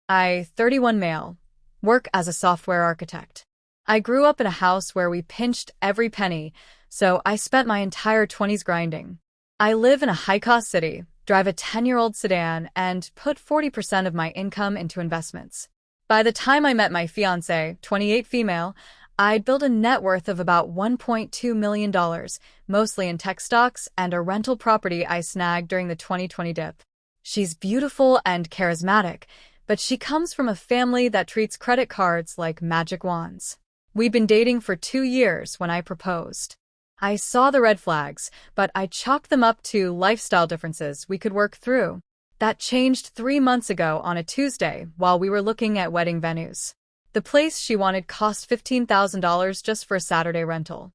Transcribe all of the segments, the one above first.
I, 31 male, work as a software architect. I grew up in a house where we pinched every penny, so I spent my entire 20s grinding. I live in a high-cost city, drive a 10-year-old sedan, and put 40% of my income into investments. By the time I met my fiancé, 28 female, I'd built a net worth of about $1.2 million, mostly in tech stocks and a rental property I snagged during the 2020 dip. She's beautiful and charismatic, but she comes from a family that treats credit cards like magic wands. We'd been dating for 2 years when I proposed. I saw the red flags, but I chalked them up to lifestyle differences we could work through. That changed 3 months ago on a Tuesday while we were looking at wedding venues. The place she wanted cost $15,000 just for a Saturday rental.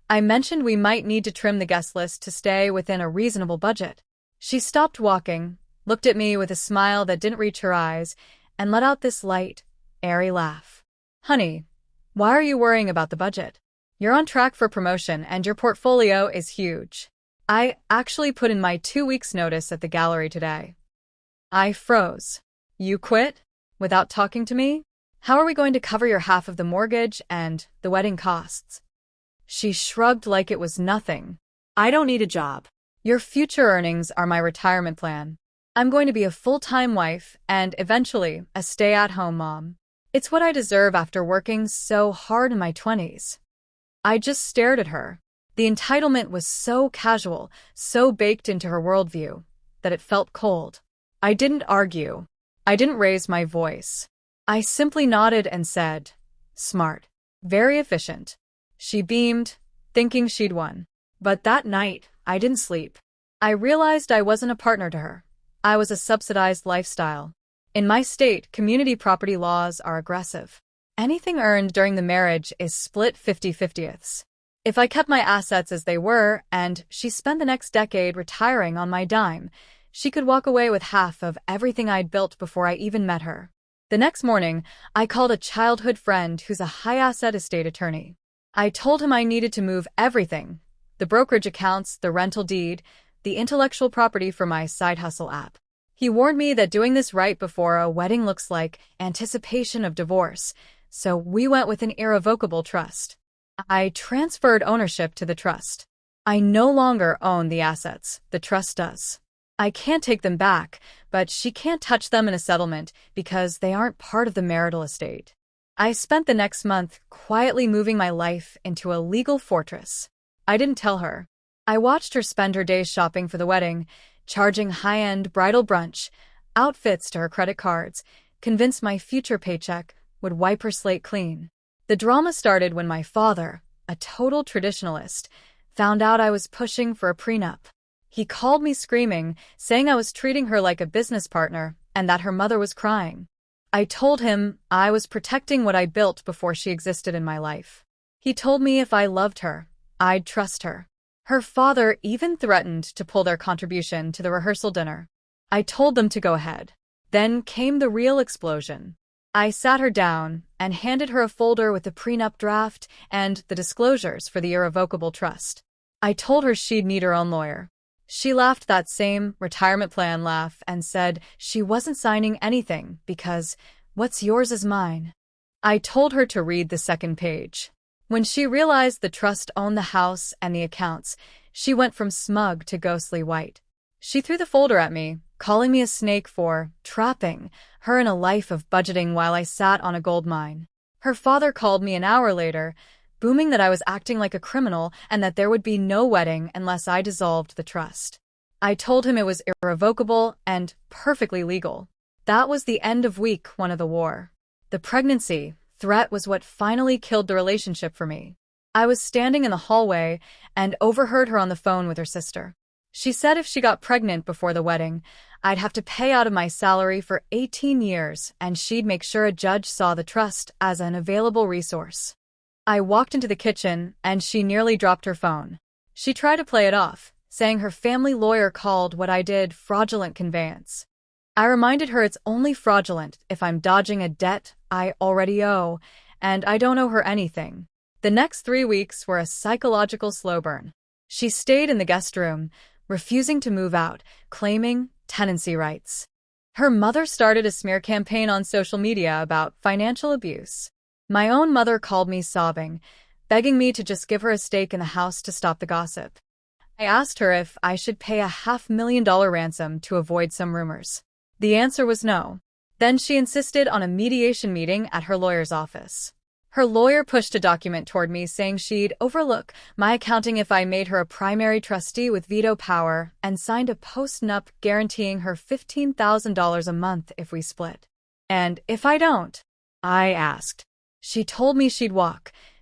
I mentioned we might need to trim the guest list to stay within a reasonable budget. She stopped walking, looked at me with a smile that didn't reach her eyes, and let out this light, airy laugh. Honey, why are you worrying about the budget? You're on track for promotion and your portfolio is huge. I actually put in my 2 weeks notice at the gallery today. I froze. You quit? Without talking to me? How are we going to cover your half of the mortgage and the wedding costs? She shrugged like it was nothing. I don't need a job. Your future earnings are my retirement plan. I'm going to be a full-time wife and eventually a stay-at-home mom. It's what I deserve after working so hard in my 20s. I just stared at her. The entitlement was so casual, so baked into her worldview, that it felt cold. I didn't argue. I didn't raise my voice. I simply nodded and said, "Smart. Very efficient." She beamed, thinking she'd won. But that night, I didn't sleep. I realized I wasn't a partner to her. I was a subsidized lifestyle. In my state, community property laws are aggressive. Anything earned during the marriage is split 50-50ths. If I kept my assets as they were, and she spent the next decade retiring on my dime, she could walk away with half of everything I'd built before I even met her. The next morning, I called a childhood friend who's a high-asset estate attorney. I told him I needed to move everything: the brokerage accounts, the rental deed, the intellectual property for my side hustle app. He warned me that doing this right before a wedding looks like anticipation of divorce, so we went with an irrevocable trust. I transferred ownership to the trust. I no longer own the assets, the trust does. I can't take them back, but she can't touch them in a settlement because they aren't part of the marital estate. I spent the next month quietly moving my life into a legal fortress. I didn't tell her. I watched her spend her days shopping for the wedding, charging high-end bridal brunch, outfits to her credit cards, convinced my future paycheck would wipe her slate clean. The drama started when my father, a total traditionalist, found out I was pushing for a prenup. He called me screaming, saying I was treating her like a business partner and that her mother was crying. I told him I was protecting what I built before she existed in my life. He told me if I loved her, I'd trust her. Her father even threatened to pull their contribution to the rehearsal dinner. I told them to go ahead. Then came the real explosion. I sat her down and handed her a folder with the prenup draft and the disclosures for the irrevocable trust. I told her she'd need her own lawyer. She laughed that same retirement plan laugh and said she wasn't signing anything because what's yours is mine. I told her to read the second page. When she realized the trust owned the house and the accounts, she went from smug to ghostly white. She threw the folder at me, calling me a snake for trapping her in a life of budgeting while I sat on a gold mine. Her father called me an hour later, booming that I was acting like a criminal and that there would be no wedding unless I dissolved the trust. I told him it was irrevocable and perfectly legal. That was the end of week 1 of the war. The pregnancy threat was what finally killed the relationship for me. I was standing in the hallway and overheard her on the phone with her sister. She said if she got pregnant before the wedding, I'd have to pay out of my salary for 18 years and she'd make sure a judge saw the trust as an available resource. I walked into the kitchen and she nearly dropped her phone. She tried to play it off, saying her family lawyer called what I did fraudulent conveyance. I reminded her it's only fraudulent if I'm dodging a debt I already owe, and I don't owe her anything. The next 3 weeks were a psychological slow burn. She stayed in the guest room, refusing to move out, claiming tenancy rights. Her mother started a smear campaign on social media about financial abuse. My own mother called me sobbing, begging me to just give her a stake in the house to stop the gossip. I asked her if I should pay a $500,000 ransom to avoid some rumors. The answer was no. Then she insisted on a mediation meeting at her lawyer's office. Her lawyer pushed a document toward me saying she'd overlook my accounting if I made her a primary trustee with veto power and signed a post-nup guaranteeing her $15,000 a month if we split. And if I don't? I asked. She told me she'd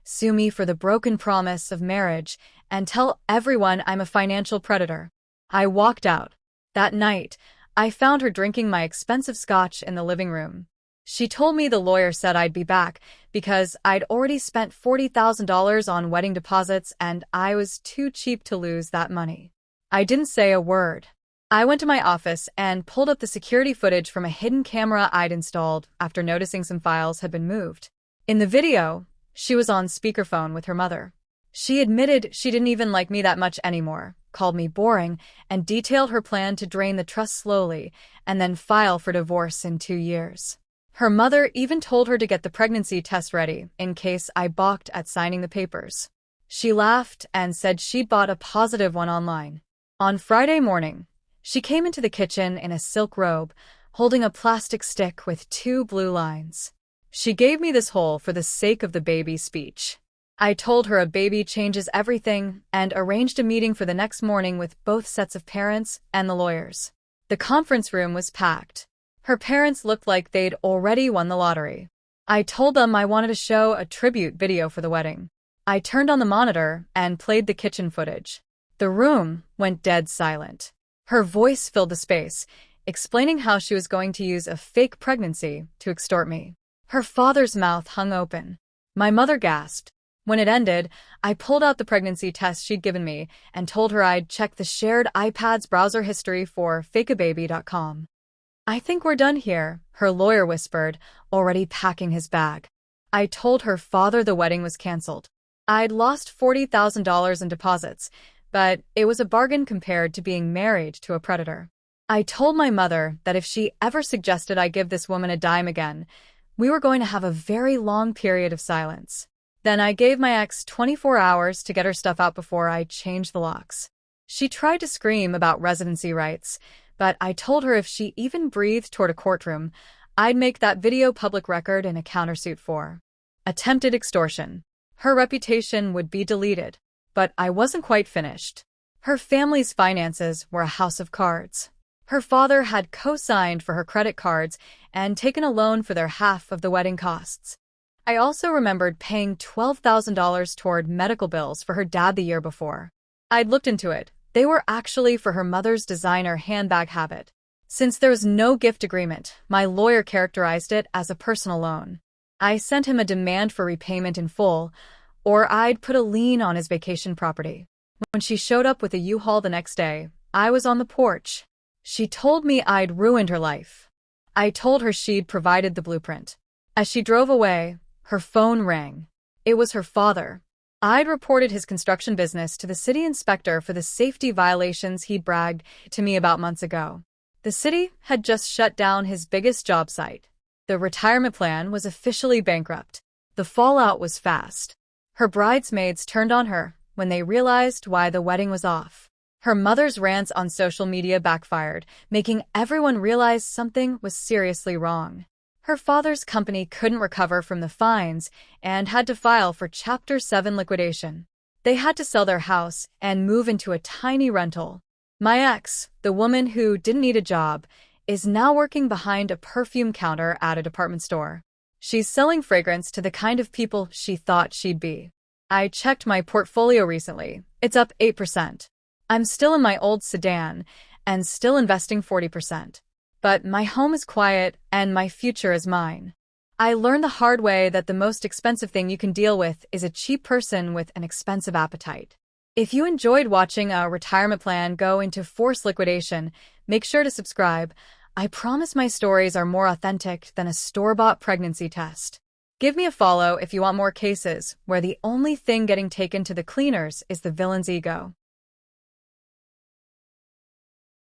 sue me for the broken promise of marriage, and tell everyone I'm a financial predator. I walked out. That night, I found her drinking my expensive scotch in the living room. She told me the lawyer said I'd be back because I'd already spent $40,000 on wedding deposits and I was too cheap to lose that money. I didn't say a word. I went to my office and pulled up the security footage from a hidden camera I'd installed after noticing some files had been moved. In the video, she was on speakerphone with her mother. She admitted she didn't even like me that much anymore, called me boring, and detailed her plan to drain the trust slowly and then file for divorce in 2 years. Her mother even told her to get the pregnancy test ready in case I balked at signing the papers. She laughed and said she'd bought a positive one online. On Friday morning, she came into the kitchen in a silk robe, holding a plastic stick with 2 blue lines. She gave me this whole for the sake of the baby speech. I told her a baby changes everything and arranged a meeting for the next morning with both sets of parents and the lawyers. The conference room was packed. Her parents looked like they'd already won the lottery. I told them I wanted to show a tribute video for the wedding. I turned on the monitor and played the kitchen footage. The room went dead silent. Her voice filled the space, explaining how she was going to use a fake pregnancy to extort me. Her father's mouth hung open. My mother gasped. When it ended, I pulled out the pregnancy test she'd given me and told her I'd check the shared iPad's browser history for fakeababy.com. I think we're done here, her lawyer whispered, already packing his bag. I told her father the wedding was canceled. I'd lost $40,000 in deposits, but it was a bargain compared to being married to a predator. I told my mother that if she ever suggested I give this woman a dime again, we were going to have a very long period of silence. Then I gave my ex 24 hours to get her stuff out before I changed the locks. She tried to scream about residency rights, but I told her if she even breathed toward a courtroom, I'd make that video public record in a countersuit for attempted extortion. Her reputation would be deleted, but I wasn't quite finished. Her family's finances were a house of cards. Her father had co-signed for her credit cards and taken a loan for their half of the wedding costs. I also remembered paying $12,000 toward medical bills for her dad the year before. I'd looked into it. They were actually for her mother's designer handbag habit. Since there was no gift agreement, my lawyer characterized it as a personal loan. I sent him a demand for repayment in full, or I'd put a lien on his vacation property. When she showed up with a U-Haul the next day, I was on the porch. She told me I'd ruined her life. I told her she'd provided the blueprint. As she drove away, her phone rang. It was her father. I'd reported his construction business to the city inspector for the safety violations he'd bragged to me about months ago. The city had just shut down his biggest job site. The retirement plan was officially bankrupt. The fallout was fast. Her bridesmaids turned on her when they realized why the wedding was off. Her mother's rants on social media backfired, making everyone realize something was seriously wrong. Her father's company couldn't recover from the fines and had to file for Chapter 7 liquidation. They had to sell their house and move into a tiny rental. My ex, the woman who didn't need a job, is now working behind a perfume counter at a department store. She's selling fragrance to the kind of people she thought she'd be. I checked my portfolio recently. It's up 8%. I'm still in my old sedan and still investing 40%. But my home is quiet and my future is mine. I learned the hard way that the most expensive thing you can deal with is a cheap person with an expensive appetite. If you enjoyed watching a retirement plan go into forced liquidation, make sure to subscribe. I promise my stories are more authentic than a store-bought pregnancy test. Give me a follow if you want more cases where the only thing getting taken to the cleaners is the villain's ego.